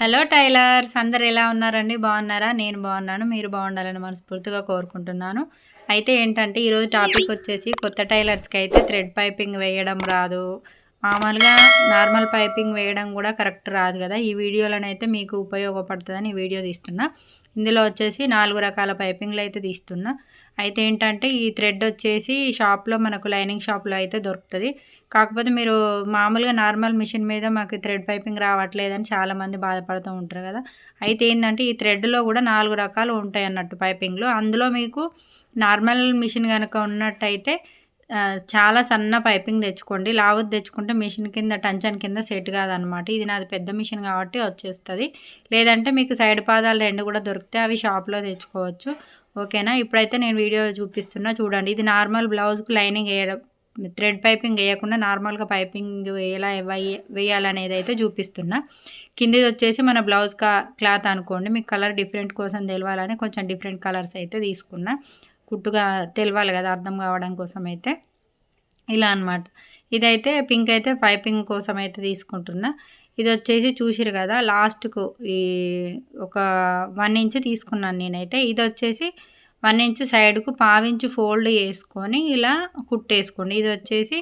Hello tailors, అందరు ఎలా ఉన్నారండి? బాగున్నారా? నేను బాగున్నాను. మీరు బాగుండాలని మనస్ఫూర్తిగా కోరుకుంటున్నాను. అయితే ఏంటంటే ఈరోజు టాపిక్ వచ్చేసి కొత్త టైలర్స్కి అయితే థ్రెడ్ పైపింగ్ వేయడం రాదు, మామూలుగా నార్మల్ పైపింగ్ వేయడం కూడా కరెక్ట్ రాదు కదా. ఈ వీడియోలోనైతే మీకు ఉపయోగపడుతుందని ఈ వీడియో తీస్తున్నా. ఇందులో వచ్చేసి 4 రకాల పైపింగ్లు అయితే తీస్తున్నా. అయితే ఏంటంటే ఈ థ్రెడ్ వచ్చేసి షాప్లో మనకు లైనింగ్ షాప్లో అయితే దొరుకుతుంది. కాకపోతే మీరు మామూలుగా నార్మల్ మిషన్ మీద మాకు థ్రెడ్ పైపింగ్ రావట్లేదని చాలామంది బాధపడుతూ ఉంటారు కదా. అయితే ఏంటంటే ఈ థ్రెడ్లో కూడా 4 రకాలు ఉంటాయి అన్నట్టు పైపింగ్లు. అందులో మీకు నార్మల్ మిషన్ కనుక ఉన్నట్టయితే చాలా సన్న పైపింగ్ తెచ్చుకోండి. లావుది తెచ్చుకుంటే మిషన్ కింద టంచన్ కింద సెట్ కాదనమాట. ఇది నాది పెద్ద మిషన్ కాబట్టి వచ్చేస్తుంది. లేదంటే మీకు సైడ్ పాదాలు 2 కూడా దొరికితే అవి షాప్లో తెచ్చుకోవచ్చు. ఓకేనా. ఇప్పుడైతే నేను వీడియో చూపిస్తున్నా చూడండి. ఇది నార్మల్ బ్లౌజ్కి లైనింగ్ వేయడం, థ్రెడ్ పైపింగ్ వేయకుండా నార్మల్గా పైపింగ్ ఎలా వేయాలనేది అయితే చూపిస్తున్నా. కిందిది వచ్చేసి మన బ్లౌజ్ క్లాత్ అనుకోండి. మీకు కలర్ డిఫరెంట్ కోసం తెలవాలని కొంచెం డిఫరెంట్ కలర్స్ అయితే తీసుకున్నా. కుట్టుగా తెలవాలి కదా, అర్థం కావడం కోసం అయితే ఇలా అనమాట. ఇదైతే పింక్ అయితే పైపింగ్ కోసం అయితే తీసుకుంటున్నా. ఇది వచ్చేసి చూసిరు కదా, లాస్ట్కు ఈ ఒక 1 ఇంచ్ తీసుకున్నాను నేనైతే. ఇది వచ్చేసి 1 ఇంచ్ సైడ్కు పావించి ఫోల్డ్ చేసుకొని ఇలా కుట్టేసుకోండి. ఇది వచ్చేసి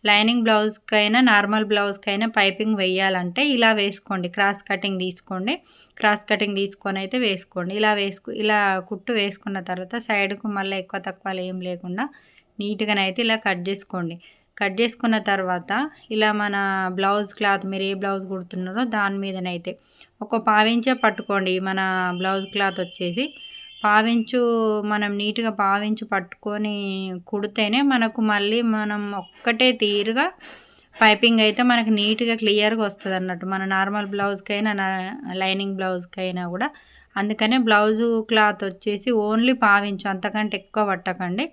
లైనింగ్ బ్లౌజ్కైనా నార్మల్ బ్లౌజ్కైనా పైపింగ్ వేయాలంటే ఇలా వేసుకోండి. క్రాస్ కటింగ్ తీసుకోండి. క్రాస్ కటింగ్ తీసుకొని అయితే వేసుకోండి. ఇలా కుట్టు వేసుకున్న తర్వాత సైడ్కు మళ్ళీ ఎక్కువ తక్కువలు ఏం లేకుండా నీట్గానైతే ఇలా కట్ చేసుకోండి. కట్ చేసుకున్న తర్వాత ఇలా మన బ్లౌజ్ క్లాత్, మీరు ఏ బ్లౌజ్ కుడుతున్నారో దాని మీదనైతే ఒక పావించే పట్టుకోండి. మన బ్లౌజ్ క్లాత్ వచ్చేసి పావించు, మనం నీట్గా పావించు పట్టుకొని కుడితేనే మనకు మళ్ళీ మనం ఒక్కటే తీరుగా పైపింగ్ అయితే మనకు నీట్గా క్లియర్గా వస్తుంది అన్నట్టు. మన నార్మల్ బ్లౌజ్కైనా లైనింగ్ బ్లౌజ్కైనా కూడా. అందుకనే బ్లౌజు క్లాత్ వచ్చేసి ఓన్లీ పావించు, అంతకంటే ఎక్కువ పట్టకండి.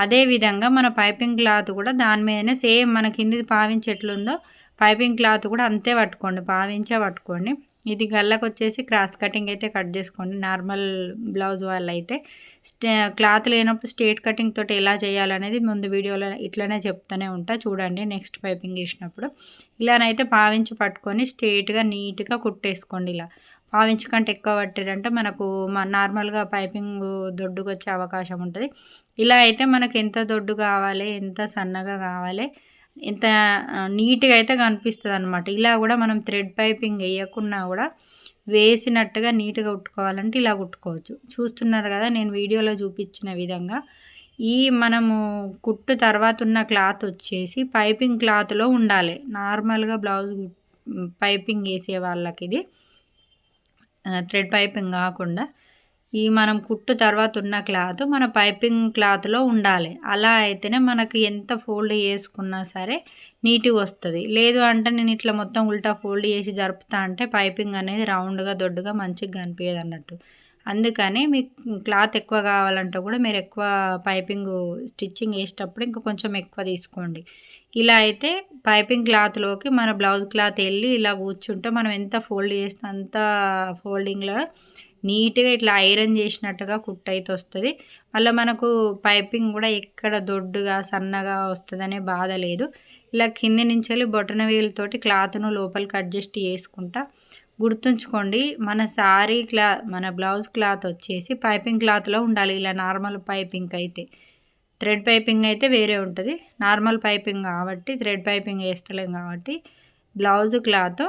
అదేవిధంగా మన పైపింగ్ క్లాత్ కూడా దాని మీదనే సేమ్ మన కిందిది పావించి ఎట్లుందో పైపింగ్ క్లాత్ కూడా అంతే పట్టుకోండి, పావించే పట్టుకోండి. ఇది గల్లకు వచ్చేసి క్రాస్ కటింగ్ అయితే కట్ చేసుకోండి. నార్మల్ బ్లౌజ్ వాళ్ళు అయితే క్లాత్ లేనప్పుడు స్ట్రేట్ కటింగ్ తోటి ఎలా చేయాలనేది ముందు వీడియోలో ఇట్లనే చెప్తూనే ఉంటా చూడండి. నెక్స్ట్ పైపింగ్ వేసినప్పుడు ఇలానైతే పావించి పట్టుకొని స్ట్రేట్గా నీట్గా కుట్టేసుకోండి. ఇలా పావించి కంటే ఎక్కువ పట్టారంటే మనకు నార్మల్గా పైపింగ్ దొడ్డుగా వచ్చే అవకాశం ఉంటుంది. ఇలా అయితే మనకు ఎంత దొడ్డు కావాలి, ఎంత సన్నగా కావాలి, ఎంత నీట్గా అయితే కనిపిస్తుంది అనమాట. ఇలా కూడా మనం థ్రెడ్ పైపింగ్ వేయకున్నా కూడా వేసినట్టుగా నీట్గా కుట్టుకోవాలంటే ఇలా కుట్టుకోవచ్చు. చూస్తున్నారు కదా నేను వీడియోలో చూపించిన విధంగా. ఈ మనము కుట్టు తర్వాత ఉన్న క్లాత్ వచ్చేసి పైపింగ్ క్లాత్లో ఉండాలి. నార్మల్గా బ్లౌజ్ పైపింగ్ వేసే వాళ్ళకి ఇది థ్రెడ్ పైపింగ్ కాకుండా ఈ మనం కుట్టు తర్వాత ఉన్న క్లాత్ మన పైపింగ్ క్లాత్లో ఉండాలి. అలా అయితేనే మనకి ఎంత ఫోల్డ్ చేసుకున్నా సరే నీట్గా వస్తుంది. లేదు అంటే నేను ఇట్లా మొత్తం ఉల్టా ఫోల్డ్ చేసి జరుపుతా అంటే పైపింగ్ అనేది రౌండ్గా దొడ్డుగా మంచిగా కనిపించదు అన్నట్టు. అందుకని మీకు క్లాత్ ఎక్కువ కావాలంటే కూడా మీరు ఎక్కువ పైపింగ్ స్టిచ్చింగ్ వేసేటప్పుడు ఇంకా కొంచెం ఎక్కువ తీసుకోండి. ఇలా అయితే పైపింగ్ క్లాత్లోకి మన బ్లౌజ్ క్లాత్ వెళ్ళి ఇలా కూర్చుంటే మనం ఎంత ఫోల్డ్ చేస్తే అంత ఫోల్డింగ్లో నీట్గా ఇట్లా ఐరన్ చేసినట్టుగా కుట్టు అయితే వస్తుంది. మళ్ళీ మనకు పైపింగ్ కూడా ఎక్కడ దొడ్డుగా సన్నగా వస్తుందనే బాధ లేదు. ఇలా కింది నుంచి వెళ్ళి బొటన వేలుతోటి క్లాత్ను లోపలికి అడ్జస్ట్ చేసుకుంటా గుర్తుంచుకోండి. మన బ్లౌజ్ క్లాత్ వచ్చేసి పైపింగ్ క్లాత్లో ఉండాలి. ఇలా నార్మల్ పైపింగ్ అయితే, థ్రెడ్ పైపింగ్ అయితే వేరే ఉంటుంది. నార్మల్ పైపింగ్ కాబట్టి థ్రెడ్ పైపింగ్ వేస్తలేం కాబట్టి బ్లౌజ్ క్లాత్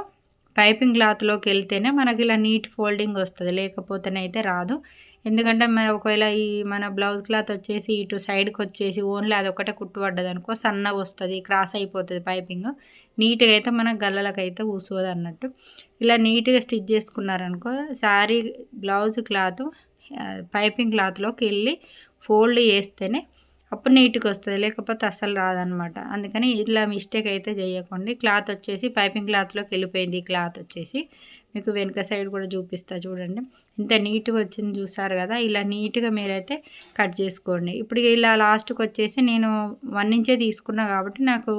పైపింగ్ క్లాత్లోకి వెళ్తేనే మనకి ఇలా నీట్ ఫోల్డింగ్ వస్తుంది, లేకపోతేనైతే రాదు. ఎందుకంటే ఒకవేళ ఈ మన బ్లౌజ్ క్లాత్ వచ్చేసి ఇటు సైడ్కి వచ్చేసి ఓన్లీ అదొకటే కుట్టు పడ్డది అనుకో సన్నగా వస్తుంది, క్రాస్ అయిపోతుంది పైపింగ్. నీట్గా అయితే మన గల్లలకు అయితే కూర్చోదు అన్నట్టు. ఇలా నీట్గా స్టిచ్ చేసుకున్నారనుకో శారీ బ్లౌజ్ క్లాత్ పైపింగ్ క్లాత్లోకి వెళ్ళి ఫోల్డ్ చేస్తేనే అప్పుడు నీట్గా వస్తుంది, లేకపోతే అస్సలు రాదనమాట. అందుకని ఇలా మిస్టేక్ అయితే చేయకండి. క్లాత్ వచ్చేసి పైపింగ్ క్లాత్లోకి వెళ్ళిపోయింది. క్లాత్ వచ్చేసి మీకు వెనుక సైడ్ కూడా చూపిస్తా చూడండి. ఇంత నీట్గా వచ్చింది చూసారు కదా. ఇలా నీట్గా మీరైతే కట్ చేసుకోండి. ఇప్పుడు ఇలా లాస్ట్కి వచ్చేసి నేను 1 ఇంచే తీసుకున్నా కాబట్టి నాకు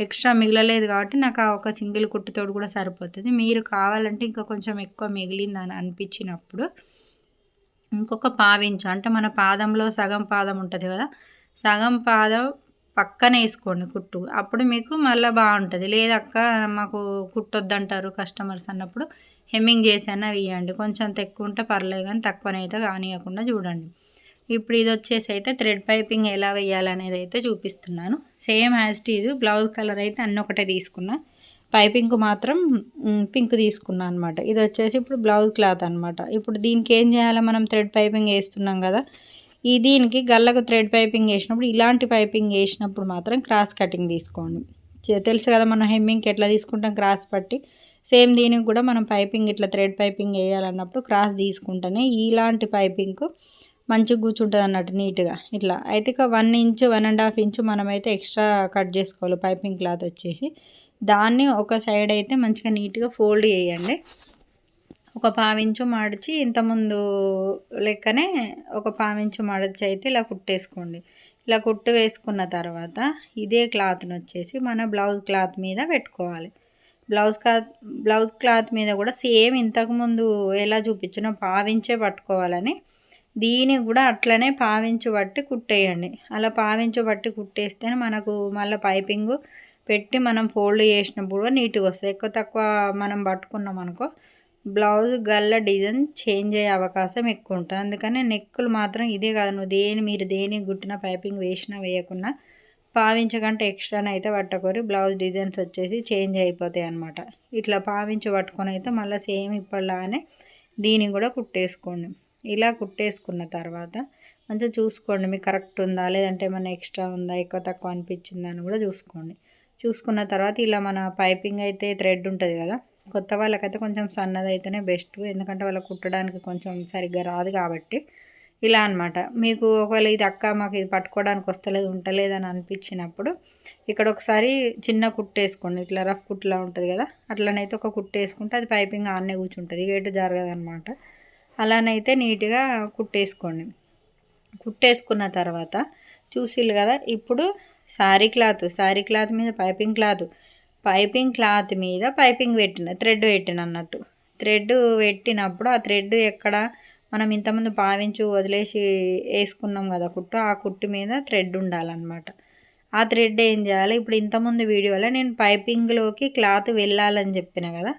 ఎక్స్ట్రా మిగలలేదు కాబట్టి నాకు ఒక సింగిల్ కుట్టుతోడు కూడా సరిపోతుంది. మీరు కావాలంటే ఇంకా కొంచెం ఎక్కువ మిగిలిందని అనిపించినప్పుడు ఇంకొక పావించు, అంటే మన పాదంలో సగం పాదం ఉంటుంది కదా, సగం పాదం పక్కన వేసుకోండి కుట్టు. అప్పుడు మీకు మళ్ళీ బాగుంటుంది. లేదక్క మాకు కుట్టొద్దంటారు కస్టమర్స్ అన్నప్పుడు హెమ్మింగ్ చేసైనా వేయండి. కొంచెం ఎక్కువ ఉంటే పర్లేదు కానీ తక్కువనైతే కానియకుండా చూడండి. ఇప్పుడు ఇది వచ్చేసి అయితే థ్రెడ్ పైపింగ్ ఎలా వేయాలనేది అయితే చూపిస్తున్నాను. Same as it is. Blouse colour అయితే అన్నీ ఒకటే తీసుకున్నా, పైపింగ్ మాత్రం పింక్ తీసుకున్నా అనమాట. ఇది వచ్చేసి ఇప్పుడు బ్లౌజ్ క్లాత్ అనమాట. ఇప్పుడు దీనికి ఏం చేయాలి, మనం థ్రెడ్ పైపింగ్ వేస్తున్నాం కదా, ఈ దీనికి గల్లకు థ్రెడ్ పైపింగ్ వేసినప్పుడు ఇలాంటి పైపింగ్ వేసినప్పుడు మాత్రం క్రాస్ కటింగ్ తీసుకోండి. తెలుసు కదా మనం హెమ్మింగ్కి ఎట్లా తీసుకుంటాం క్రాస్ పట్టి, సేమ్ దీనికి కూడా మనం పైపింగ్ ఇట్లా థ్రెడ్ పైపింగ్ వేయాలన్నప్పుడు క్రాస్ తీసుకుంటేనే ఇలాంటి పైపింగ్ మంచిగా కూర్చుంటుంది అన్నట్టు నీట్గా ఇట్లా. అయితే ఇక 1 ఇంచ్ 1.5 ఇంచ్ మనమైతే ఎక్స్ట్రా కట్ చేసుకోవాలి పైపింగ్ క్లాత్ వచ్చేసి. దాన్ని ఒక సైడ్ అయితే మంచిగా నీట్గా ఫోల్డ్ చేయండి. ఒక 1/4 ఇంచు మడిచి ఇంతకుముందు లెక్కనే ఒక 1/4 ఇంచు మడిచి అయితే ఇలా కుట్టేసుకోండి. ఇలా కుట్టు వేసుకున్న తర్వాత ఇదే క్లాత్ని వచ్చేసి మన బ్లౌజ్ క్లాత్ మీద పెట్టుకోవాలి. బ్లౌజ్ క్లాత్ మీద కూడా సేమ్ ఇంతకుముందు ఎలా చూపించినా 1/4 ఇంచే పట్టుకోవాలని, దీనికి కూడా అట్లనే 1/4 ఇంచు పట్టి కుట్టేయండి. అలా 1/4 ఇంచు పట్టి కుట్టేస్తేనే మనకు మళ్ళీ పైపింగ్ పెట్టి మనం ఫోల్డ్ చేసినప్పుడు కూడా నీట్గా వస్తుంది. ఎక్కువ తక్కువ మనం పట్టుకున్నాం అనుకో బ్లౌజ్ గల్ల డిజైన్ చేంజ్ అయ్యే అవకాశం ఎక్కువ ఉంటుంది. అందుకని నెక్కులు మాత్రం ఇదే కాదు, మీరు దేనికి కుట్టిన పైపింగ్ వేసినా వేయకున్నా 1/4 ఇంచు కంటే ఎక్స్ట్రానే అయితే పట్టకూరి. బ్లౌజ్ డిజైన్స్ వచ్చేసి చేంజ్ అయిపోతాయి అన్నమాట. ఇట్లా 1/4 ఇంచు పట్టుకొని అయితే మళ్ళీ సేమ్ ఇప్పటిలాగానే దీన్ని కూడా కుట్టేసుకోండి. ఇలా కుట్టేసుకున్న తర్వాత మంచిగా చూసుకోండి మీకు కరెక్ట్ ఉందా, లేదంటే ఏమైనా ఎక్స్ట్రా ఉందా, ఎక్కువ తక్కువ అనిపించిందా అని కూడా చూసుకోండి. చూసుకున్న తర్వాత ఇలా మన పైపింగ్ అయితే థ్రెడ్ ఉంటుంది కదా, కొత్త వాళ్ళకైతే కొంచెం సన్నది అయితేనే బెస్ట్, ఎందుకంటే వాళ్ళకి కుట్టడానికి కొంచెం సరిగ్గా రాదు కాబట్టి. ఇలా అనమాట. మీకు ఒకవేళ ఇది అక్క మాకు ఇది పట్టుకోవడానికి వస్తలేదు ఉంటలేదు అని అనిపించినప్పుడు ఇక్కడ ఒకసారి చిన్న కుట్టేసుకోండి. ఇట్లా రఫ్ కుట్లా ఉంటుంది కదా, అట్లనైతే ఒక కుట్టేసుకుంటే అది పైపింగ్ ఆన్నే కూర్చుంటుంది, ఎటు జరగదు అనమాట. అలానైతే నీట్గా కుట్టేసుకోండి. కుట్టేసుకున్న తర్వాత చూసిల్లు కదా, ఇప్పుడు శారీ క్లాత్ మీద పైపింగ్ క్లాత్ మీద పైపింగ్ థ్రెడ్ పెట్టిన అన్నట్టు. థ్రెడ్ పెట్టినప్పుడు ఆ థ్రెడ్ ఎక్కడ మనం ఇంతకుముందు 1/4 ఇంచు వదిలేసి వేసుకున్నాం కదా కుట్టు, ఆ కుట్టు మీద థ్రెడ్ ఉండాలన్నమాట. ఆ థ్రెడ్ ఏం చేయాలి, ఇప్పుడు ఇంతకుముందు వీడియోలో నేను పైపింగ్లోకి క్లాత్ వెళ్ళాలని చెప్పిన కదా,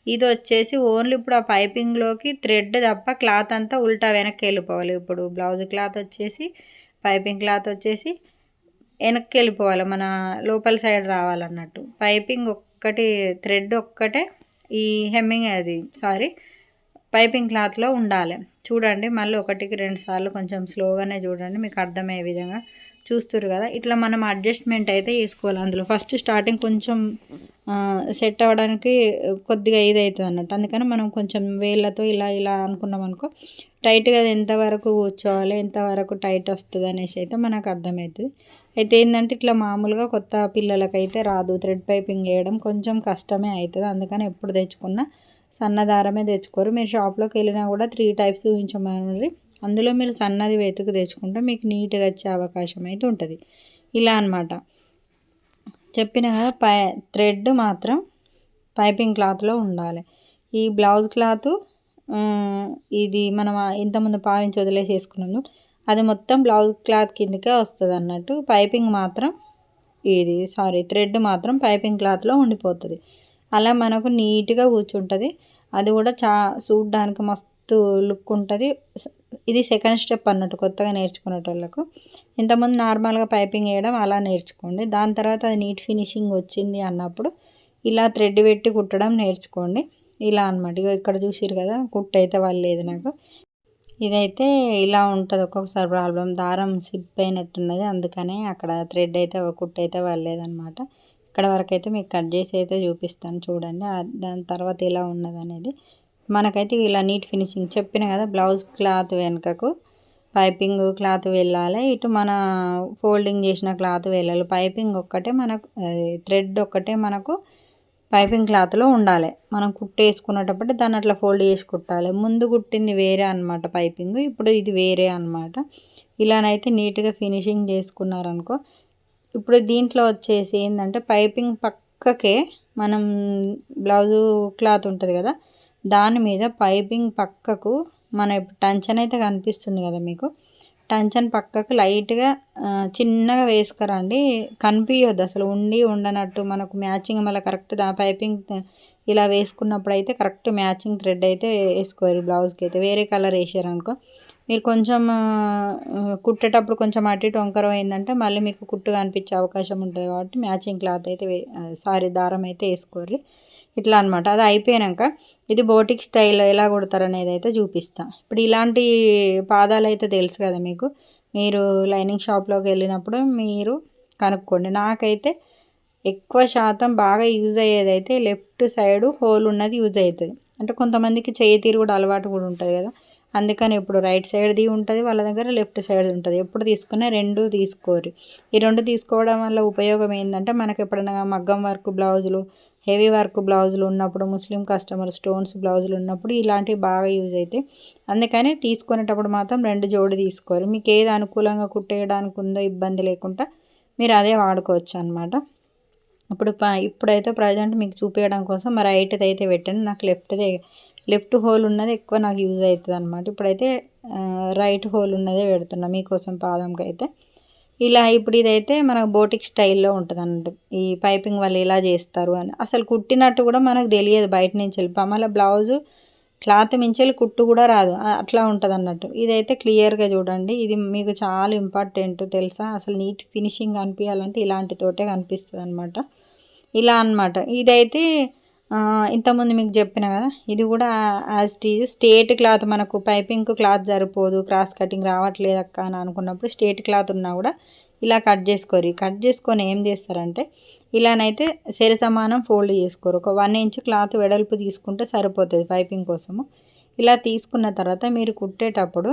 ఇది వచ్చేసి ఓన్లీ ఇప్పుడు ఆ పైపింగ్లోకి థ్రెడ్ తప్ప క్లాత్ అంతా ఉల్టా వెనక్కి వెళ్ళిపోవాలి. ఇప్పుడు బ్లౌజ్ క్లాత్ వచ్చేసి పైపింగ్ క్లాత్ వచ్చేసి వెనక్కి వెళ్ళిపోవాలి, మన లోపల సైడ్ రావాలన్నట్టు. పైపింగ్ ఒక్కటి థ్రెడ్ ఒక్కటే ఈ పైపింగ్ క్లాత్లో ఉండాలి. చూడండి మళ్ళీ 1కి 2 సార్లు కొంచెం స్లోగానే చూడండి, మీకు అర్థమయ్యే విధంగా చూస్తున్నారు కదా. ఇట్లా మనం అడ్జస్ట్మెంట్ అయితే చేసుకోవాలి. అందులో ఫస్ట్ స్టార్టింగ్ కొంచెం సెట్ అవ్వడానికి కొద్దిగా ఇది అవుతుంది అన్నట్టు. అందుకని మనం కొంచెం వేళ్ళతో ఇలా అనుకున్నాం అనుకో టైట్గా అది ఎంతవరకు కూర్చోవాలి, ఎంతవరకు టైట్ వస్తుంది అనేసి అయితే మనకు అర్థమవుతుంది. అయితే ఏంటంటే ఇట్లా మామూలుగా కొత్త పిల్లలకైతే రాదు, థ్రెడ్ పైపింగ్ వేయడం కొంచెం కష్టమే అవుతుంది. అందుకని ఎప్పుడు తెచ్చుకున్నా సన్నదారమే తెచ్చుకోరు. మీరు షాప్లోకి వెళ్ళినా కూడా 3 టైప్స్ చూపించమని, అందులో మీరు సన్నది వెతుకు తెచ్చుకుంటే మీకు నీట్గా వచ్చే అవకాశం అయితే ఉంటుంది. ఇలా అనమాట. చెప్పిన కదా థ్రెడ్ మాత్రం పైపింగ్ క్లాత్లో ఉండాలి. ఈ బ్లౌజ్ క్లాత్ ఇది మనం ఇంతకుముందు 1/4 ఇంచు వదిలేసి వేసుకున్నాము, అది మొత్తం బ్లౌజ్ క్లాత్ కిందకే వస్తుంది అన్నట్టు. థ్రెడ్ మాత్రం పైపింగ్ క్లాత్లో ఉండిపోతుంది. అలా మనకు నీట్గా కూర్చుంటుంది. అది కూడా చూడడానికి మస్తు లుక్ ఉంటుంది. ఇది సెకండ్ స్టెప్ అన్నట్టు కొత్తగా నేర్చుకునేటోళ్ళకు. ఇంతకుముందు నార్మల్గా పైపింగ్ వేయడం అలా నేర్చుకోండి. దాని తర్వాత అది నీట్ ఫినిషింగ్ వచ్చింది అన్నప్పుడు ఇలా థ్రెడ్ పెట్టి కుట్టడం నేర్చుకోండి. ఇలా అనమాట. ఇక ఇక్కడ చూసిరు కదా కుట్టు అయితే వాళ్ళలేదు నాకు. ఇదైతే ఇలా ఉంటుంది. ఒక్కొక్కసారి ప్రాబ్లం దారం స్లిప్ అయినట్టున్నది, అందుకనే అక్కడ థ్రెడ్ అయితే కుట్టు అయితే వాళ్ళలేదనమాట. ఇక్కడ వరకు అయితే మీకు కట్ చేసి అయితే చూపిస్తాను చూడండి. దాని తర్వాత ఎలా ఉన్నది అనేది మనకైతే ఇలా నీట్ ఫినిషింగ్. చెప్పిన కదా బ్లౌజ్ క్లాత్ వెనుకకు పైపింగ్ క్లాత్ వెళ్ళాలి, ఇటు మన ఫోల్డింగ్ చేసిన క్లాత్ వెళ్ళాలి. పైపింగ్ ఒక్కటే మనకు థ్రెడ్ ఒక్కటే మనకు పైపింగ్ క్లాత్లో ఉండాలి. మనం కుట్టేసుకునేటప్పుడు దాన్ని అట్లా ఫోల్డ్ చేసి కుట్టాలి. ముందు కుట్టింది వేరే అనమాట పైపింగ్, ఇప్పుడు ఇది వేరే అనమాట. ఇలానైతే నీట్గా ఫినిషింగ్ చేసుకున్నారనుకో. ఇప్పుడు దీంట్లో వచ్చేసి ఏంటంటే పైపింగ్ పక్కకే మనం బ్లౌజు క్లాత్ ఉంటుంది కదా, దాని మీద పైపింగ్ పక్కకు మన టంచన్ అయితే కనిపిస్తుంది కదా మీకు, టంచన్ పక్కకు లైట్గా చిన్నగా వేసుకురండి, కనిపించొద్దు అసలు ఉండి ఉండనట్టు. మనకు మ్యాచింగ్ మళ్ళీ కరెక్ట్ పైపింగ్ ఇలా వేసుకున్నప్పుడు అయితే కరెక్ట్ మ్యాచింగ్ థ్రెడ్ అయితే వేసుకోరు బ్లౌజ్కి. అయితే వేరే కలర్ వేసారనుకో మీరు కొంచెం కుట్టేటప్పుడు కొంచెం అటు ఇటు వంకర అయిందంటే మళ్ళీ మీకు కుట్టు కనిపించే అవకాశం ఉంటుంది. కాబట్టి మ్యాచింగ్ క్లాత్ అయితే దారం అయితే వేసుకోర్రి. ఇట్లా అనమాట. అది అయిపోయాక ఇది బోటిక్ స్టైల్లో ఎలా కుడతారు అనేది అయితే చూపిస్తాను. ఇప్పుడు ఇలాంటి పాదాలు అయితే తెలుసు కదా మీకు, మీరు లైనింగ్ షాప్లోకి వెళ్ళినప్పుడు మీరు కనుక్కోండి. నాకైతే ఎక్కువ శాతం బాగా యూజ్ అయ్యేదైతే లెఫ్ట్ సైడు హోల్ ఉన్నది యూజ్ అవుతుంది. అంటే కొంతమందికి చేయి తీరు కూడా అలవాటు కూడా ఉంటుంది కదా, అందుకని ఇప్పుడు రైట్ సైడ్ది ఉంటుంది వాళ్ళ దగ్గర, లెఫ్ట్ సైడ్ ఉంటుంది. ఎప్పుడు తీసుకున్నా రెండు తీసుకోరు. ఈ రెండు తీసుకోవడం వల్ల ఉపయోగం ఏంటంటే మనకి ఎప్పుడైనా మగ్గం వర్క్ బ్లౌజులు, హెవీ వర్క్ బ్లౌజులు ఉన్నప్పుడు, ముస్లిం కస్టమర్ స్టోన్స్ బ్లౌజులు ఉన్నప్పుడు ఇలాంటివి బాగా యూజ్ అవుతాయి. అందుకని తీసుకునేటప్పుడు మాత్రం రెండు జోడి తీసుకోరు. మీకు ఏది అనుకూలంగా కుట్టేయడానికి ఉందో ఇబ్బంది లేకుండా మీరు అదే వాడుకోవచ్చు అనమాట. ఇప్పుడైతే ప్రజెంట్ మీకు చూపించడం కోసం రైట్ది అయితే పెట్టాను. నాకు లెఫ్ట్ హోల్ ఉన్నది ఎక్కువ నాకు యూజ్ అవుతుంది అనమాట. ఇప్పుడైతే రైట్ హోల్ ఉన్నదే పెడుతున్నా మీకోసం పాదంకి అయితే. ఇప్పుడు ఇదైతే మనకు బోటిక్ స్టైల్లో ఉంటుంది అన్నట్టు. ఈ పైపింగ్ వాళ్ళు ఎలా చేస్తారు అని అసలు కుట్టినట్టు కూడా మనకు తెలియదు బయట నుంచి వెళ్ళి. మళ్ళీ బ్లౌజు క్లాత్ మించి కుట్టు కూడా రాదు, అట్లా ఉంటుంది అన్నట్టు. ఇదైతే క్లియర్గా చూడండి, ఇది మీకు చాలా ఇంపార్టెంట్ తెలుసా. అసలు నీట్ ఫినిషింగ్ కనిపించాలంటే ఇలాంటి తోటే కనిపిస్తుంది అనమాట. ఇలా అనమాట. ఇదైతే ఇంతకుముందు మీకు చెప్పిన కదా, ఇది కూడా యాజ్ టీజ్ స్ట్రేట్ క్లాత్. మనకు పైపింగ్ క్లాత్ సరిపోదు, క్రాస్ కటింగ్ రావట్లేదు అక్క అని అనుకున్నప్పుడు స్ట్రేట్ క్లాత్ ఉన్నా కూడా ఇలా కట్ చేసుకొని ఏం చేస్తారంటే ఇలానైతే సరి సమానం ఫోల్డ్ చేసుకోరు. ఒక 1 ఇంచ్ క్లాత్ వెడల్పు తీసుకుంటే సరిపోతుంది పైపింగ్ కోసము. ఇలా తీసుకున్న తర్వాత మీరు కుట్టేటప్పుడు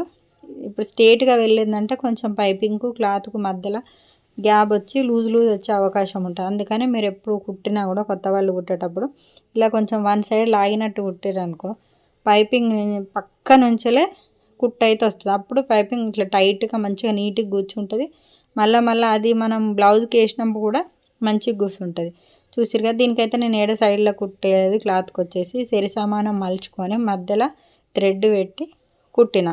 ఇప్పుడు స్ట్రేట్గా వెళ్ళిందంటే కొంచెం పైపింగ్కు క్లాత్కు మధ్యలో గ్యాప్ వచ్చి లూజ్ వచ్చే అవకాశం ఉంటుంది. అందుకని మీరు ఎప్పుడు కుట్టినా కూడా కొత్త వాళ్ళు కుట్టేటప్పుడు ఇలా కొంచెం వన్ సైడ్ లాగినట్టు కుట్టారనుకో పైపింగ్ పక్క నుంచే కుట్టు అయితే వస్తుంది. అప్పుడు పైపింగ్ ఇట్లా టైట్గా మంచిగా నీట్గా కూర్చుంటుంది. మళ్ళీ అది మనం బ్లౌజ్కి వేసినప్పుడు కూడా మంచిగా కూర్చుంటుంది. చూసిరు కదా, దీనికైతే నేను ఏడ సైడ్లో కుట్టేది క్లాత్కి వచ్చేసి సరి సమానం మలుచుకొని మధ్యలో థ్రెడ్ పెట్టి కుట్టిన.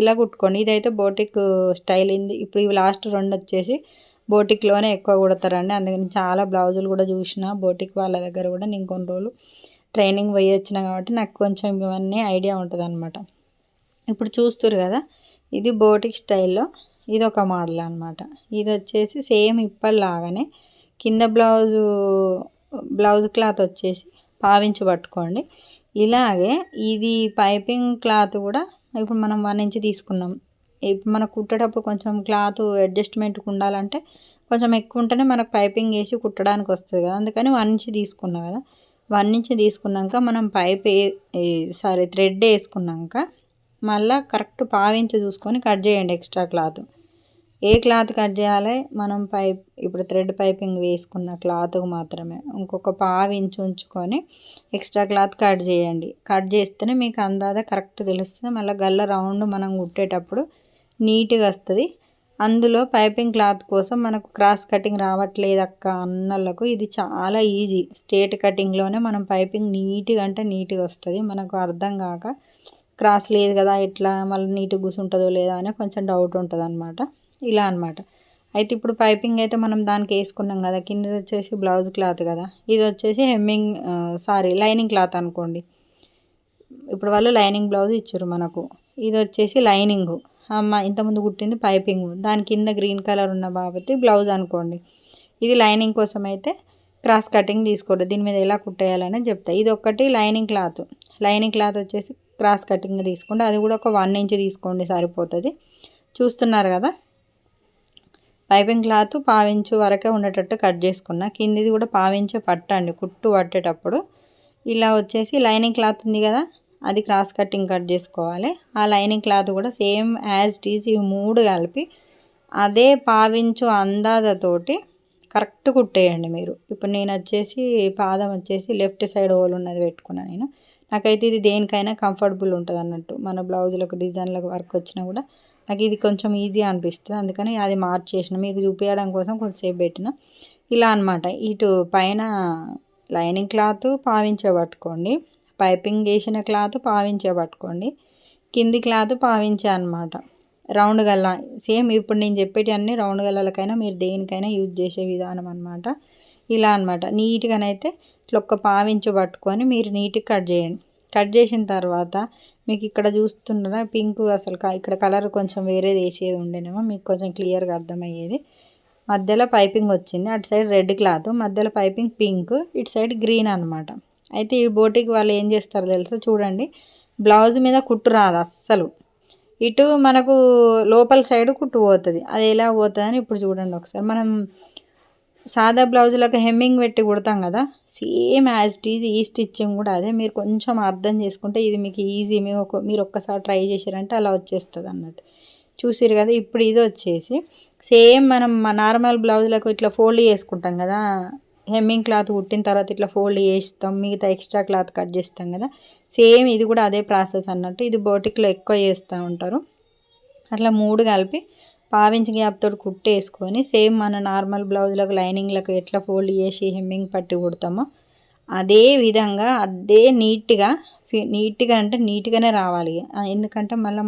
ఇలా కుట్టుకోండి. ఇదైతే బోటిక్ స్టైల్ అయింది. ఇప్పుడు ఇవి లాస్ట్ రెండు వచ్చేసి బోటిక్లోనే ఎక్కువ కుడతారండి. అందుకని చాలా బ్లౌజులు కూడా చూసిన బోటిక్ వాళ్ళ దగ్గర కూడా. నేను కొన్ని రోజులు ట్రైనింగ్ పోయి వచ్చిన కాబట్టి నాకు కొంచెం ఇవన్నీ ఐడియా ఉంటుంది అనమాట. ఇప్పుడు చూస్తున్నారు కదా, ఇది బోటిక్ స్టైల్లో ఇది ఒక మోడల్ అనమాట. ఇది వచ్చేసి సేమ్ ఇప్పటిలాగానే కింద బ్లౌజ్ క్లాత్ వచ్చేసి పావించి పట్టుకోండి. ఇలాగే ఇది పైపింగ్ క్లాత్ కూడా ఇప్పుడు మనం 1 ఇంచ్ తీసుకున్నాం. ఇప్పుడు మనకు కుట్టేటప్పుడు కొంచెం క్లాత్ అడ్జస్ట్మెంట్కి ఉండాలంటే కొంచెం ఎక్కువ ఉంటేనే మనకు పైపింగ్ వేసి కుట్టడానికి వస్తుంది కదా. అందుకని 1 ఇంచ్ తీసుకున్నాం కదా, 1 ఇంచ్ తీసుకున్నాక మనం థ్రెడ్ వేసుకున్నాక మళ్ళీ కరెక్ట్ పావించి చూసుకొని కట్ చేయండి ఎక్స్ట్రా క్లాత్. ఏ క్లాత్ కట్ చేయాలి, మనం ఇప్పుడు థ్రెడ్ పైపింగ్ వేసుకున్న క్లాత్కు మాత్రమే ఇంకొక పావించి ఉంచుకొని ఎక్స్ట్రా క్లాత్ కట్ చేయండి. కట్ చేస్తేనే మీకు అందాజ కరెక్ట్ తెలుస్తుంది. మళ్ళీ గల్ల రౌండ్ మనం కుట్టేటప్పుడు నీట్గా వస్తుంది. అందులో పైపింగ్ క్లాత్ కోసం మనకు క్రాస్ కటింగ్ రావట్లేదు అక్క అన్నలకు ఇది చాలా ఈజీ. స్ట్రేట్ కటింగ్లోనే మనం పైపింగ్ నీట్గా అంటే నీట్గా వస్తుంది. మనకు అర్థం కాక క్రాస్ లేదు కదా, ఎట్లా మళ్ళీ నీట్గా కూర్చుంటుందో లేదా అని కొంచెం డౌట్ ఉంటుంది అనమాట. ఇలా అనమాట. అయితే ఇప్పుడు పైపింగ్ అయితే మనం దానికి వేసుకున్నాం కదా, కింద వచ్చేసి బ్లౌజ్ క్లాత్ కదా, ఇది వచ్చేసి లైనింగ్ క్లాత్ అనుకోండి. ఇప్పుడు వాళ్ళు లైనింగ్ బ్లౌజ్ ఇచ్చారు మనకు, ఇది వచ్చేసి లైనింగ్. ఇంతకుముందు కుట్టింది పైపింగ్, దాని కింద గ్రీన్ కలర్ ఉన్న బాబతి బ్లౌజ్ అనుకోండి. ఇది లైనింగ్ కోసం అయితే క్రాస్ కటింగ్ తీసుకోండి. దీని మీద ఎలా కుట్టేయాలని చెప్తా. ఇది ఒకటి లైనింగ్ క్లాత్ వచ్చేసి క్రాస్ కటింగ్ తీసుకోండి. అది కూడా ఒక 1 ఇంచ్ తీసుకోండి సరిపోతుంది. చూస్తున్నారు కదా, పైపింగ్ క్లాత్ పావించు వరకే ఉండేటట్టు కట్ చేసుకున్నా. కిందిది కూడా పావించే పట్టండి కుట్టు పట్టేటప్పుడు. ఇలా వచ్చేసి లైనింగ్ క్లాత్ ఉంది కదా, అది క్రాస్ కటింగ్ కట్ చేసుకోవాలి. ఆ లైనింగ్ క్లాత్ కూడా సేమ్ యాజ్ టీజ్ ఇవి 3 కలిపి అదే పావించు అందాజతోటి కరెక్ట్ కుట్టేయండి మీరు. ఇప్పుడు నేను వచ్చేసి పాదం వచ్చేసి లెఫ్ట్ సైడ్ హోల్ ఉన్నది పెట్టుకున్నాను. నాకైతే ఇది దేనికైనా కంఫర్టబుల్ ఉంటుంది అన్నట్టు. మన బ్లౌజులకు డిజైన్లకు వర్క్ వచ్చినా కూడా నాకు ఇది కొంచెం ఈజీ అనిపిస్తుంది. అందుకని అది మార్చేసిన మీకు చూపించడం కోసం కొంచెంసేపు పెట్టిన. ఇలా అనమాట. ఇటు పైన లైనింగ్ క్లాత్ పావించే పట్టుకోండి, పైపింగ్ వేసిన క్లాత్ పావించే పట్టుకోండి, కింది క్లాత్ పావించే అనమాట. రౌండ్ గల్లా సేమ్ ఇప్పుడు నేను చెప్పేటివన్నీ రౌండ్ గల్లాలకైనా మీరు దేనికైనా యూజ్ చేసే విధానం అనమాట. ఇలా అనమాట. నీట్‌గానైతే ఇట్లా ఒక్క పావించు పట్టుకొని మీరు నీట్‌గా కట్ చేయండి. కట్ చేసిన తర్వాత మీకు ఇక్కడ చూస్తున్నారా పింక్ అసలు ఇక్కడ కలర్ కొంచెం వేరేది వేసేది ఉండేనేమో మీకు కొంచెం క్లియర్గా అర్థమయ్యేది. మధ్యలో పైపింగ్ వచ్చింది, అటు సైడ్ రెడ్ క్లాత్, మధ్యలో పైపింగ్ పింక్, ఇటు సైడ్ గ్రీన్ అనమాట. అయితే ఈ బోటికి వాళ్ళు ఏం చేస్తారో తెలుసా, చూడండి బ్లౌజ్ మీద కుట్టు రాదు అస్సలు. ఇటు మనకు లోపల సైడ్ కుట్టు పోతుంది. అది ఎలా పోతుందని ఇప్పుడు చూడండి ఒకసారి. మనం సాదా బ్లౌజులకు హెమ్మింగ్ పెట్టి కుడతాం కదా, సేమ్ యాజ్ ఇట్ ఈజ్ ఈ స్టిచ్చింగ్ కూడా అదే. మీరు కొంచెం అర్థం చేసుకుంటే ఇది మీకు ఈజీ. మీరు ఒక్కసారి ట్రై చేశారంటే అలా వచ్చేస్తుంది అన్నట్టు. చూసిరు కదా. ఇప్పుడు ఇది వచ్చేసి సేమ్ మనం నార్మల్ బ్లౌజులకు ఇట్లా ఫోల్డ్ చేసుకుంటాం కదా, హెమ్మింగ్ క్లాత్ కుట్టిన తర్వాత ఇట్లా ఫోల్డ్ చేస్తాం, మిగతా ఎక్స్ట్రా క్లాత్ కట్ చేస్తాం కదా, సేమ్ ఇది కూడా అదే ప్రాసెస్ అన్నట్టు. ఇది బోటిక్లో ఎక్కువ చేస్తూ ఉంటారు. అట్లా 3 కలిపి పావించి గ్యాప్ తోటి కుట్టేసుకొని సేమ్ మన నార్మల్ బ్లౌజులకు లైనింగ్లకు ఎట్లా ఫోల్డ్ చేసి హెమ్మింగ్ పట్టి కుడతామో అదే విధంగా అదే నీట్గా అంటే నీట్గానే రావాలి. ఎందుకంటే మళ్ళీ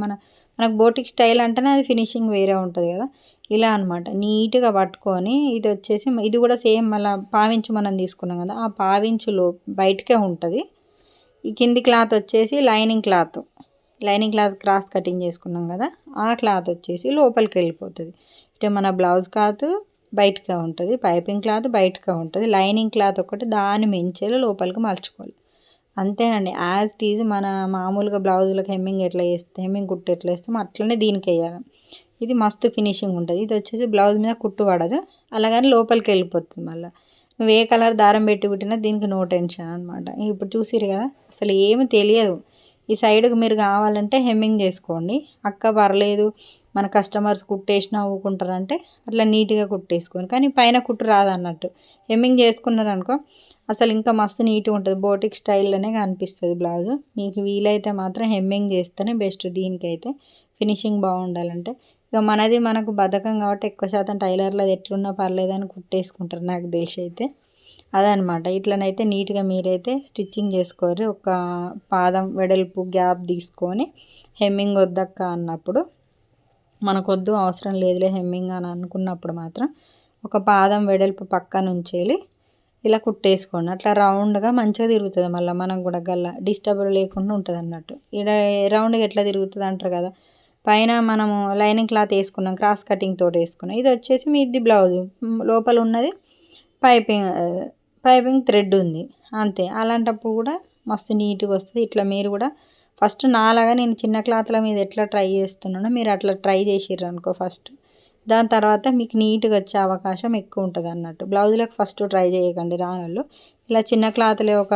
మనకు బోటిక్ స్టైల్ అంటేనే అది ఫినిషింగ్ వేరే ఉంటుంది కదా. ఇలా అనమాట నీట్గా పట్టుకొని ఇది వచ్చేసి ఇది కూడా సేమ్ మళ్ళీ పావించు మనం తీసుకున్నాం కదా, ఆ పావించులో బయటకే ఉంటుంది. ఈ కింది క్లాత్ వచ్చేసి లైనింగ్ క్లాత్ క్రాస్ కటింగ్ చేసుకున్నాం కదా, ఆ క్లాత్ వచ్చేసి లోపలికి వెళ్ళిపోతుంది. అంటే మన బ్లౌజ్ క్లాత్ బయటగా ఉంటుంది, పైపింగ్ క్లాత్ బయటగా ఉంటుంది, లైనింగ్ క్లాత్ ఒకటి దాని మించేలో లోపలికి మలుచుకోవాలి. అంతేనండి. యాజ్ ఇట్ ఈజ్ మన మామూలుగా బ్లౌజులకు హెమ్మింగ్ కుట్టు ఎట్లా వేస్తామో అట్లనే దీనికి వేయాలి. ఇది మస్తు ఫినిషింగ్ ఉంటుంది. ఇది వచ్చేసి బ్లౌజ్ మీద కుట్టు పడదు, అలాగని లోపలికి వెళ్ళిపోతుంది. మళ్ళీ నువ్వు ఏ కలర్ దారం పెట్టి కుట్టినా దీనికి నో టెన్షన్ అనమాట. ఇప్పుడు చూసిరు కదా, అసలు ఏమి తెలియదు. ఈ సైడ్కి మీరు కావాలంటే హెమ్మింగ్ చేసుకోండి, అక్క పర్లేదు మన కస్టమర్స్ కుట్టేసినా ఊకుంటారంటే అట్లా నీట్గా కుట్టేసుకొని, కానీ పైన కుట్టు రాదన్నట్టు. హెమ్మింగ్ చేసుకున్నారనుకో అసలు ఇంకా మస్తు నీట్గా ఉంటుంది, బోటిక్ స్టైల్లోనే కనిపిస్తుంది బ్లౌజ్. మీకు వీలైతే మాత్రం హెమ్మింగ్ చేస్తేనే బెస్ట్. దీనికైతే ఫినిషింగ్ బాగుండాలంటే ఇక మనకు బద్ధకం కాబట్టి ఎక్కువ శాతం టైలర్లు అది ఎట్లున్నా పర్లేదని కుట్టేసుకుంటారు నాకు తెలిసి అయితే. అదనమాట. ఇట్లనైతే నీట్గా మీరైతే స్టిచ్చింగ్ చేసుకోరు. ఒక పాదం వెడల్పు గ్యాప్ తీసుకొని హెమ్మింగ్ వద్దక్క అన్నప్పుడు, మనకొద్దు అవసరం లేదులే హెమ్మింగ్ అని అనుకున్నప్పుడు మాత్రం ఒక పాదం వెడల్పు పక్క నుంచేలి ఇలా కుట్టేసుకోండి. అట్లా రౌండ్గా మంచిగా తిరుగుతుంది. మళ్ళీ మనకు కూడా గల్ల డిస్టర్బ్ లేకుండా ఉంటుంది అన్నట్టు. ఇక్కడ రౌండ్గా ఎట్లా తిరుగుతుంది అంటారు కదా, పైన మనము లైనింగ్ క్లాత్ వేసుకున్నాం, క్రాస్ కటింగ్ తోటి వేసుకున్నాం. ఇది వచ్చేసి మీది బ్లౌజు, లోపల ఉన్నది పైపింగ్ థ్రెడ్ ఉంది అంతే. అలాంటప్పుడు కూడా మస్తు నీట్గా వస్తుంది. ఇట్లా మీరు కూడా ఫస్ట్ నాలాగా నేను చిన్న క్లాత్ల మీద ఎట్లా ట్రై చేస్తున్నానో మీరు అట్లా ట్రై చేసిర్రు అనుకో ఫస్ట్, దాని తర్వాత మీకు నీట్గా వచ్చే అవకాశం ఎక్కువ ఉంటుంది అన్నట్టు. బ్లౌజులకు ఫస్ట్ ట్రై చేయకండి రానోళ్ళు. ఇలా చిన్న క్లాత్లే ఒక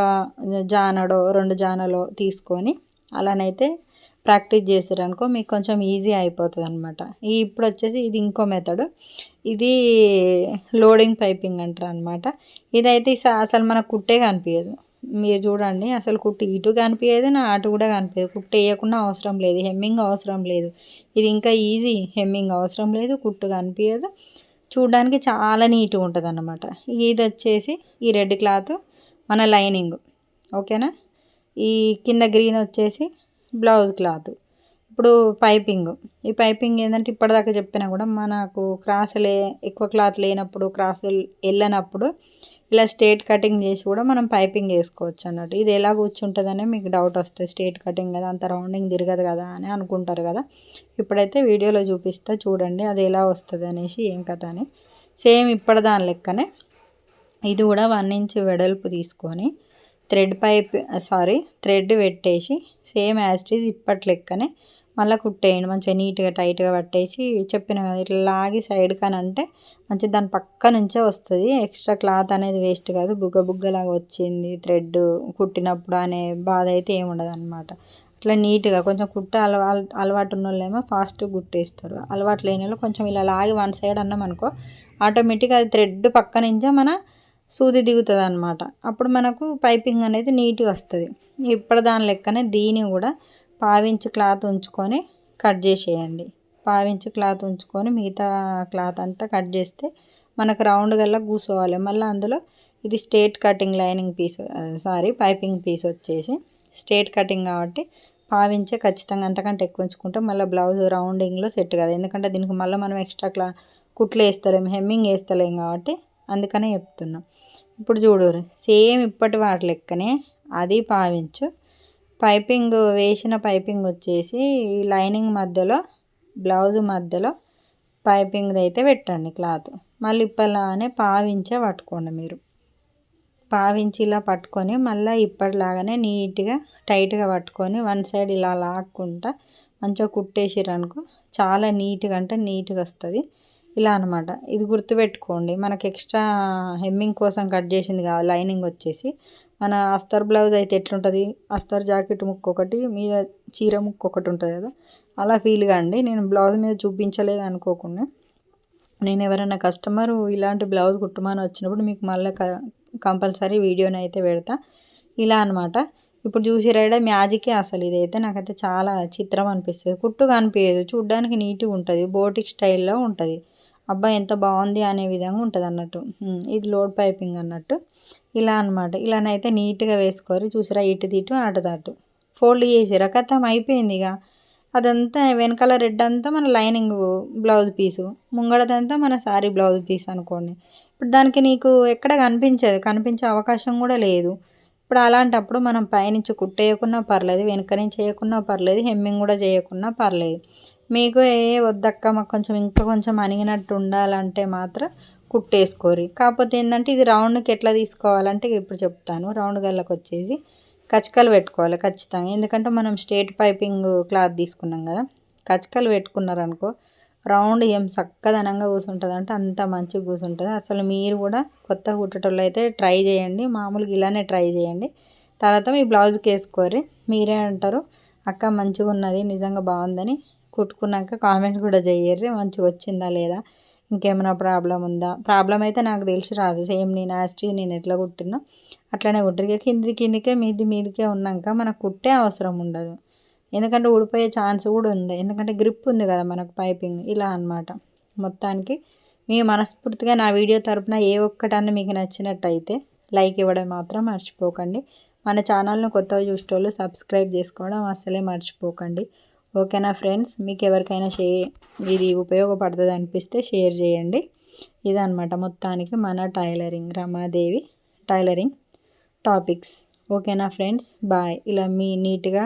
జానడో 2 జానలో తీసుకొని అలానైతే ప్రాక్టీస్ చేసారనుకో మీకు కొంచెం ఈజీ అయిపోతుంది అనమాట. ఇప్పుడు వచ్చేసి ఇది ఇంకో మెథడ్, ఇది లోడింగ్ పైపింగ్ అంటారు అనమాట. ఇదైతే అసలు మనకు కుట్టే కనిపించదు. మీరు చూడండి అసలు కుట్టు ఇటు కనిపించదు, నా అటు కూడా కనిపించదు. కుట్టు వేయకుండా అవసరం లేదు, హెమ్మింగ్ అవసరం లేదు. ఇది ఇంకా ఈజీ, హెమ్మింగ్ అవసరం లేదు, కుట్టు కనిపించదు, చూడడానికి చాలా నీట్గా ఉంటుంది అన్నమాట. ఇది వచ్చేసి ఈ రెడ్ క్లాత్ మన లైనింగ్, ఓకేనా. ఈ కింద గ్రీన్ వచ్చేసి బ్లౌజ్ క్లాత్. ఇప్పుడు ఈ పైపింగ్ ఏంటంటే ఇప్పటిదాకా చెప్పినా కూడా మనకు ఎక్కువ క్లాత్ లేనప్పుడు, క్రాస్ వెళ్ళనప్పుడు ఇలా స్ట్రేట్ కటింగ్ చేసి కూడా మనం పైపింగ్ వేసుకోవచ్చు అన్నట్టు. ఇది ఎలా కూర్చుంటుందనే మీకు డౌట్ వస్తుంది, స్ట్రేట్ కటింగ్ కదా అంత రౌండింగ్ తిరగదు కదా అని అనుకుంటారు కదా. ఇప్పుడైతే వీడియోలో చూపిస్తా చూడండి అది ఎలా వస్తుంది అనేసి, ఏం కథ అని. సేమ్ ఇప్పటిదాని లెక్కనే ఇది కూడా 1 ఇంచ్ వెడల్పు తీసుకొని థ్రెడ్ పెట్టేసి సేమ్ యాజ్ ఇట్ ఈజ్ ఇప్పటి లెక్కనే మళ్ళీ కుట్టేయండి. మంచిగా నీట్గా టైట్గా పట్టేసి చెప్పిన కదా ఇట్లా లాగి సైడ్ కానీ అంటే మంచిగా దాని పక్క నుంచే వస్తుంది. ఎక్స్ట్రా క్లాత్ అనేది వేస్ట్ కాదు. బుగ్గలాగా వచ్చింది థ్రెడ్ కుట్టినప్పుడు అనే బాధ అయితే ఏముండదు అనమాట. అట్లా నీట్గా కొంచెం అలవాటు ఉన్న వాళ్ళేమో ఫాస్ట్గా కుట్టేస్తారు, అలవాటు లేని వాళ్ళు కొంచెం ఇలా లాగి 1 సైడ్ అన్నాం అనుకో ఆటోమేటిక్గా అది థ్రెడ్ పక్క నుంచే మన సూది దిగుతుంది అనమాట. అప్పుడు మనకు పైపింగ్ అనేది నీట్గా వస్తుంది. ఇప్పుడు దాని లెక్కనే దీన్ని కూడా పావించి క్లాత్ ఉంచుకొని కట్ చేసేయండి. పావించి క్లాత్ ఉంచుకొని మిగతా క్లాత్ అంతా కట్ చేస్తే మనకు రౌండ్ గల్లా కూర్చోవాలి. మళ్ళీ అందులో ఇది స్ట్రేట్ కటింగ్ పైపింగ్ పీస్ వచ్చేసి స్ట్రేట్ కటింగ్ కాబట్టి పావించే ఖచ్చితంగా, అంతకంటే ఎక్కువ ఉంచుకుంటే మళ్ళీ బ్లౌజ్ రౌండింగ్లో సెట్ కాదు. ఎందుకంటే దీనికి మళ్ళీ మనం ఎక్స్ట్రా కుట్లు వేస్తలేము, హెమ్మింగ్ వేస్తలేము కాబట్టి అందుకనే చెప్తున్నాం. ఇప్పుడు చూడుర్రి, సేమ్ ఇప్పటి వాటి లెక్కనే అది పావించు. పైపింగ్ వేసిన పైపింగ్ వచ్చేసి ఈ లైనింగ్ మధ్యలో, బ్లౌజ్ మధ్యలో పైపింగ్ అయితే పెట్టండి క్లాత్. మళ్ళీ ఇప్పటిలాగానే పావించే పట్టుకోండి. మీరు పావించి ఇలా పట్టుకొని మళ్ళీ ఇప్పటిలాగానే నీట్గా టైట్గా పట్టుకొని వన్ సైడ్ ఇలా లాక్కుంటా మంచిగా కుట్టేసిరనుకో చాలా నీట్గా అంటే నీట్గా వస్తుంది. ఇలా అనమాట. ఇది గుర్తుపెట్టుకోండి. మనకి ఎక్స్ట్రా హెమ్మింగ్ కోసం కట్ చేసింది కాదు, లైనింగ్ వచ్చేసి మన అస్తర్ బ్లౌజ్ అయితే ఎట్లుంటుంది, అస్తర్ జాకెట్ ముక్కు ఒకటి, మీద చీర ముక్కు ఒకటి ఉంటుంది కదా, అలా ఫీల్ కాండి. నేను బ్లౌజ్ మీద చూపించలేదు అనుకోకుండా. నేను ఎవరైనా కస్టమరు ఇలాంటి బ్లౌజ్ కుట్టమని వచ్చినప్పుడు మీకు మళ్ళీ కంపల్సరీ వీడియోని అయితే పెడతా. ఇలా అనమాట. ఇప్పుడు చూసిరైడా మ్యాజికే అసలు. ఇదైతే నాకైతే చాలా చిత్రం అనిపిస్తుంది. కుట్టు కనిపించదు, చూడ్డానికి నీట్గా ఉంటుంది, బోటిక్ స్టైల్లో ఉంటుంది. అబ్బాయి ఎంత బాగుంది అనే విధంగా ఉంటుంది అన్నట్టు. ఇది లోడ్ పైపింగ్ అన్నట్టు. ఇలా అనమాట. ఇలానైతే నీట్గా వేసుకోరు. చూసిరా, ఇటు అటు ఫోల్డ్ చేసిరా, కథం అయిపోయింది. ఇక అదంతా వెనకాల రెడ్ అంతా మన లైనింగ్ బ్లౌజ్ పీసు, ముంగడదంతా మన శారీ బ్లౌజ్ పీస్ అనుకోండి. ఇప్పుడు దానికి నీకు ఎక్కడ కనిపించదు, కనిపించే అవకాశం కూడా లేదు. ఇప్పుడు అలాంటప్పుడు మనం పైనుంచి కుట్టేయకున్నా పర్లేదు, వెనక నుంచి చేయకున్నా పర్లేదు, హెమ్మింగ్ కూడా చేయకున్నా పర్లేదు. మీకు వద్దక్క మాకు కొంచెం ఇంకా కొంచెం అణిగినట్టు ఉండాలంటే మాత్రం కుట్టేసుకోరి. కాకపోతే ఏంటంటే ఇది రౌండ్కి ఎట్లా తీసుకోవాలంటే ఇప్పుడు చెప్తాను. రౌండ్ గల్లకు వచ్చేసి కచకలు పెట్టుకోవాలి ఖచ్చితంగా. ఎందుకంటే మనం స్ట్రేట్ పైపింగ్ క్లాత్ తీసుకున్నాం కదా, కచకలు పెట్టుకున్నారనుకో రౌండ్ ఏం చక్కదనంగా కూర్చుంటుంది, అంటే అంత మంచిగా కూర్చుంటుంది. అసలు మీరు కూడా కొత్త కుట్టేటోళ్ళు అయితే ట్రై చేయండి, మామూలుగా ఇలానే ట్రై చేయండి. తర్వాత మీ బ్లౌజ్కి వేసుకోరి. మీరే అంటారు అక్క మంచిగా ఉన్నది, నిజంగా బాగుందని. కుట్టుకున్నాక కామెంట్ కూడా చేయర్రి మంచిగా వచ్చిందా లేదా, ఇంకేమైనా ప్రాబ్లం ఉందా. ప్రాబ్లం అయితే నాకు తెలిసి రాదు. సేమ్ నేను ఎట్లా కుట్టినా అట్లనే కుట్టరు. కిందికే మీదికే ఉన్నాక మనకు కుట్టే అవసరం ఉండదు. ఎందుకంటే ఊడిపోయే ఛాన్స్ కూడా ఉంది, ఎందుకంటే గ్రిప్ ఉంది కదా మనకు పైపింగ్. ఇలా అనమాట. మొత్తానికి మీ మనస్ఫూర్తిగా నా వీడియో తరపున ఏ ఒక్కటన్నా మీకు నచ్చినట్టయితే లైక్ ఇవ్వడం మాత్రం మర్చిపోకండి. మన ఛానల్ను కొత్తగా చూసేటోళ్ళు సబ్స్క్రైబ్ చేసుకోవడం అస్సలే మర్చిపోకండి. ఓకేనా ఫ్రెండ్స్, మీకు ఎవరికైనా ఇది ఉపయోగపడుతుంది అనిపిస్తే షేర్ చేయండి. ఇదనమాట మొత్తానికి మన టైలరింగ్, రమాదేవి టైలరింగ్ టాపిక్స్. ఓకేనా ఫ్రెండ్స్, బాయ్. ఇలా మీ నీట్గా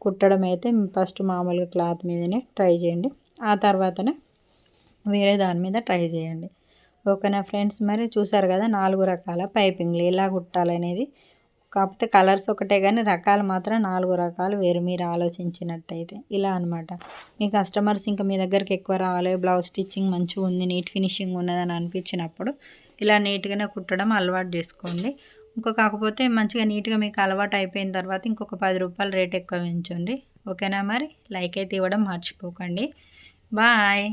కుట్టడం అయితే ఫస్ట్ మామూలుగా క్లాత్ మీదనే ట్రై చేయండి, ఆ తర్వాతనే వేరే దాని మీద ట్రై చేయండి. ఓకేనా ఫ్రెండ్స్, మరి చూసారు కదా 4 రకాల పైపింగ్లు ఎలా కుట్టాలనేది. కాకపోతే కలర్స్ ఒకటే కానీ రకాలు మాత్రం 4 రకాలు వేరు, మీరు ఆలోచించినట్టయితే. ఇలా అనమాట. మీ కస్టమర్స్ ఇంకా మీ దగ్గరికి ఎక్కువ రావాలి, బ్లౌజ్ స్టిచ్చింగ్ మంచిగా ఉంది, నీట్ ఫినిషింగ్ ఉన్నదని అనిపించినప్పుడు ఇలా నీట్గానే కుట్టడం అలవాటు చేసుకోండి. కాకపోతే మంచిగా నీట్గా మీకు అలవాటు అయిపోయిన తర్వాత ఇంకొక 10 రూపాయలు రేట్ ఎక్కువ పెంచండి. ఓకేనా, మరి లైక్ అయితే ఇవ్వడం మర్చిపోకండి. బాయ్.